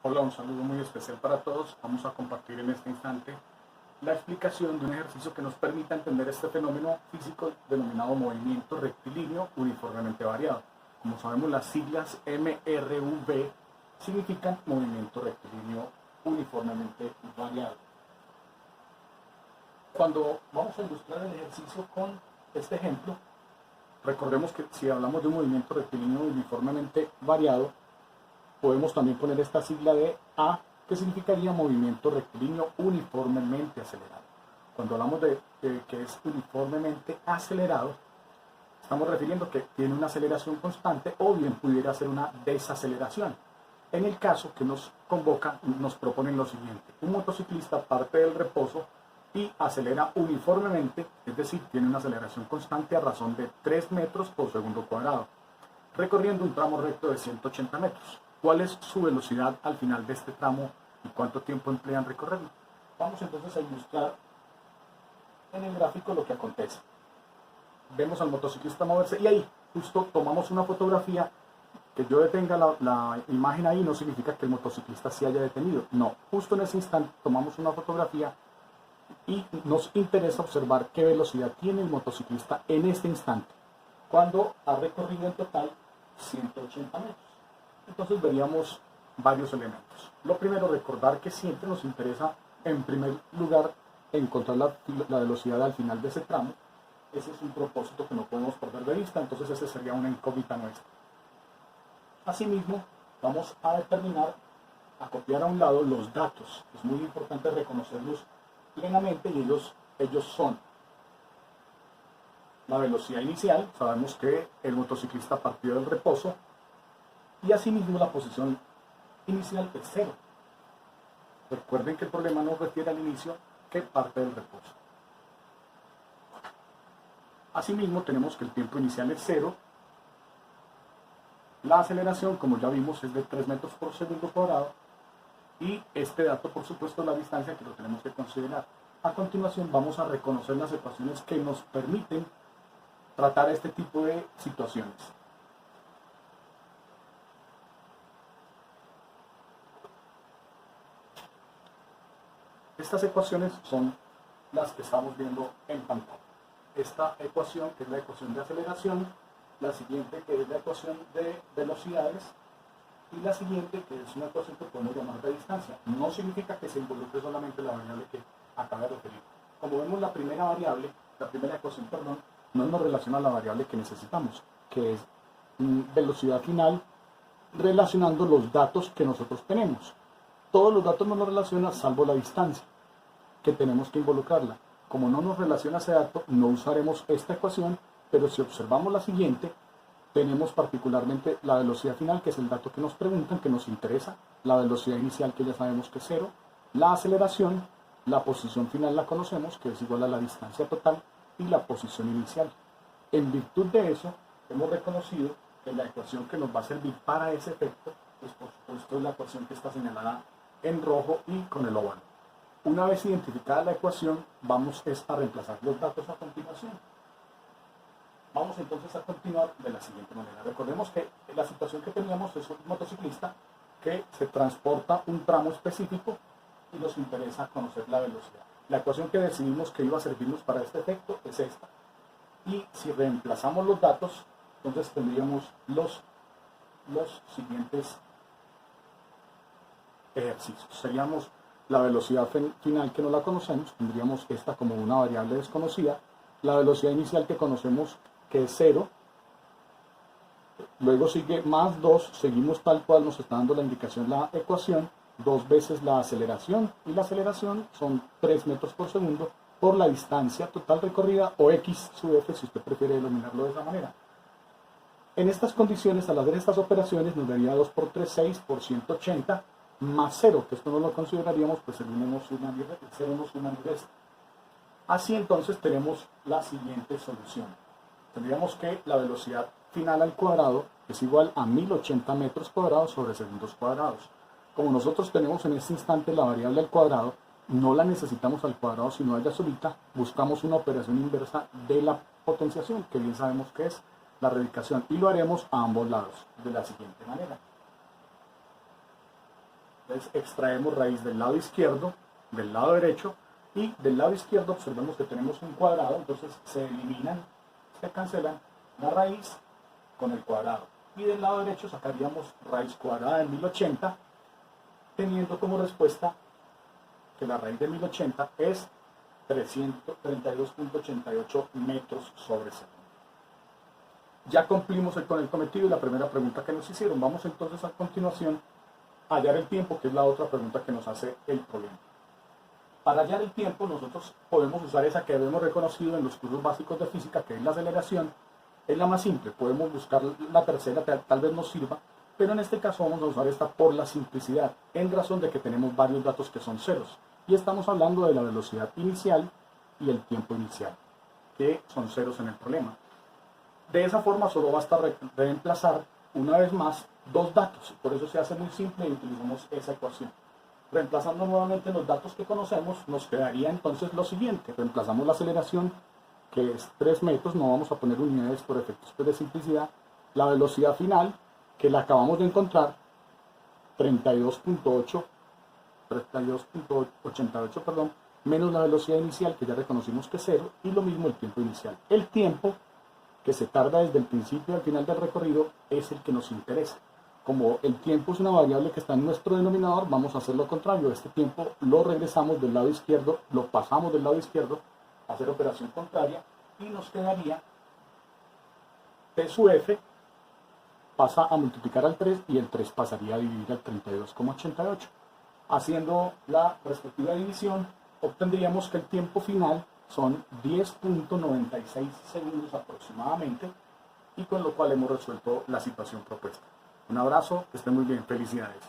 Hola, un saludo muy especial para todos. Vamos a compartir en este instante la explicación de un ejercicio que nos permita entender este fenómeno físico denominado movimiento rectilíneo uniformemente variado. Como sabemos, las siglas MRV significan movimiento rectilíneo uniformemente variado. Cuando vamos a ilustrar el ejercicio con este ejemplo, recordemos que si hablamos de un movimiento rectilíneo uniformemente variado, podemos también poner esta sigla de A, que significaría movimiento rectilíneo uniformemente acelerado. Cuando hablamos de que es uniformemente acelerado, estamos refiriendo que tiene una aceleración constante o bien pudiera ser una desaceleración. En el caso que nos convoca, nos proponen lo siguiente: un motociclista parte del reposo y acelera uniformemente, es decir, tiene una aceleración constante a razón de 3 metros por segundo cuadrado, recorriendo un tramo recto de 180 metros. ¿Cuál es su velocidad al final de este tramo y cuánto tiempo emplea en recorrerlo? Vamos entonces a ilustrar en el gráfico lo que acontece. Vemos al motociclista moverse y ahí justo tomamos una fotografía. Que yo detenga la imagen ahí no significa que el motociclista se haya detenido. No, justo en ese instante tomamos una fotografía y nos interesa observar qué velocidad tiene el motociclista en este instante, cuando ha recorrido en total 180 metros. Entonces veríamos varios elementos. Lo primero, recordar que siempre nos interesa, en primer lugar, encontrar la velocidad al final de ese tramo. Ese es un propósito que no podemos perder de vista, entonces ese sería una incógnita nuestra. Asimismo, vamos a determinar, a copiar a un lado los datos. Es muy importante reconocerlos plenamente y ellos son la velocidad inicial. Sabemos que el motociclista partió del reposo y asimismo la posición inicial es 0. Recuerden que el problema no refiere al inicio, que parte del reposo. Asimismo tenemos que el tiempo inicial es 0. La aceleración, como ya vimos, es de 3 metros por segundo cuadrado. Y este dato, por supuesto, la distancia, que lo tenemos que considerar. A continuación vamos a reconocer las ecuaciones que nos permiten tratar este tipo de situaciones. Estas ecuaciones son las que estamos viendo en pantalla. Esta ecuación, que es la ecuación de aceleración, la siguiente, que es la ecuación de velocidades, y la siguiente, que es una ecuación que podemos llamar de distancia. No significa que se involucre solamente la variable que acaba de referir. Como vemos, la primera ecuación, no nos relaciona a la variable que necesitamos, que es velocidad final, relacionando los datos que nosotros tenemos. Todos los datos no nos relacionan, salvo la distancia, que tenemos que involucrarla. Como no nos relaciona ese dato, no usaremos esta ecuación, pero si observamos la siguiente, tenemos particularmente la velocidad final, que es el dato que nos preguntan, que nos interesa, la velocidad inicial, que ya sabemos que es 0, la aceleración, la posición final la conocemos, que es igual a la distancia total, y la posición inicial. En virtud de eso, hemos reconocido que la ecuación que nos va a servir para ese efecto, pues por supuesto es la ecuación que está señalada en rojo y con el óvalo. Una vez identificada la ecuación, vamos a reemplazar los datos a continuación. Vamos entonces a continuar de la siguiente manera. Recordemos que la situación que teníamos es un motociclista que se transporta un tramo específico y nos interesa conocer la velocidad. La ecuación que decidimos que iba a servirnos para este efecto es esta. Y si reemplazamos los datos, entonces tendríamos los siguientes ejercicios. Seríamos la velocidad final, que no la conocemos, tendríamos esta como una variable desconocida, la velocidad inicial que conocemos, que es 0, luego sigue más 2, seguimos tal cual nos está dando la indicación la ecuación, 2 veces la aceleración, y la aceleración son 3 metros por segundo por la distancia total recorrida, o x sub f, si usted prefiere denominarlo de esa manera. En estas condiciones, al hacer estas operaciones, nos daría 2 por 3, 6 por 180, más 0, que esto no lo consideraríamos, pues el 1 no suma ni resta, el 0 no suma ni resta. Así entonces tenemos la siguiente solución. Tendríamos que la velocidad final al cuadrado es igual a 1080 metros cuadrados sobre segundos cuadrados. Como nosotros tenemos en este instante la variable al cuadrado, no la necesitamos al cuadrado sino a ella solita, buscamos una operación inversa de la potenciación, que bien sabemos que es la radicación, y lo haremos a ambos lados de la siguiente manera. Entonces extraemos raíz del lado izquierdo, del lado derecho, y del lado izquierdo observemos que tenemos un cuadrado, entonces se eliminan, se cancelan la raíz con el cuadrado. Y del lado derecho sacaríamos raíz cuadrada de 1080, teniendo como respuesta que la raíz de 1080 es 332.88 metros sobre segundo. Ya cumplimos con el cometido y la primera pregunta que nos hicieron. Vamos entonces a continuación a hallar el tiempo, que es la otra pregunta que nos hace el problema. Para hallar el tiempo nosotros podemos usar esa que habíamos reconocido en los cursos básicos de física, que es la aceleración. Es la más simple, podemos buscar la tercera, tal vez nos sirva, pero en este caso vamos a usar esta por la simplicidad, en razón de que tenemos varios datos que son ceros. Y estamos hablando de la velocidad inicial y el tiempo inicial, que son ceros en el problema. De esa forma solo basta reemplazar una vez más dos datos, por eso se hace muy simple y utilizamos esa ecuación. Reemplazando nuevamente los datos que conocemos, nos quedaría entonces lo siguiente. Reemplazamos la aceleración, que es 3 metros, no vamos a poner unidades por efectos de simplicidad. La velocidad final, que la acabamos de encontrar, 32.88, perdón, menos la velocidad inicial, que ya reconocimos que es 0, y lo mismo el tiempo inicial. El tiempo que se tarda desde el principio al final del recorrido es el que nos interesa. Como el tiempo es una variable que está en nuestro denominador, vamos a hacer lo contrario. Este tiempo lo regresamos del lado izquierdo, lo pasamos del lado izquierdo, a hacer operación contraria, y nos quedaría T sub F pasa a multiplicar al 3 y el 3 pasaría a dividir al 32,88. Haciendo la respectiva división, obtendríamos que el tiempo final son 10.96 segundos aproximadamente, y con lo cual hemos resuelto la situación propuesta. Un abrazo, que estén muy bien, felicidades.